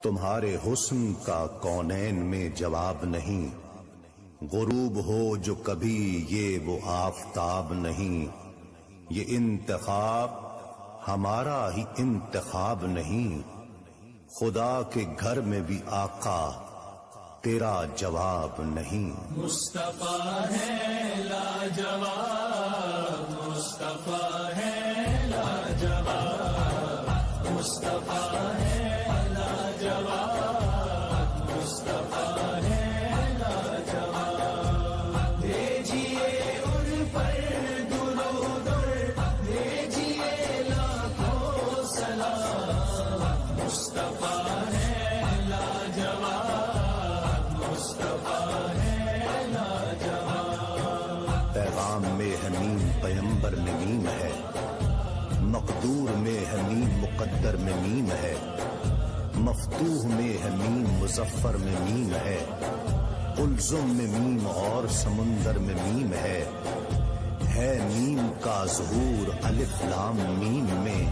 تمہارے حسن کا کونین میں جواب نہیں، غروب ہو جو کبھی یہ وہ آفتاب نہیں۔ یہ انتخاب ہمارا ہی انتخاب نہیں، خدا کے گھر میں بھی آقا تیرا جواب نہیں۔ مصطفیٰ ہے لاجواب، مصطفیٰ ہے لاجواب، مصطفیٰ ہے لاجواب، مصطفیٰ ہے لاجواب۔ بھیجیے ان پر درود، بھیجیے لاکھوں سلام، مصطفیٰ ہے لاجواب، مصطفیٰ ہے لاجواب۔ پیغام میں حمیم پیمبر میں میم ہے، مقدور میں حمیم مقدر میں میم ہے، مفتوح میں حمیم مظفر میں میم ہے، قلزم میں میم اور سمندر میں میم ہے میم کا ظہور الف لام میم میں۔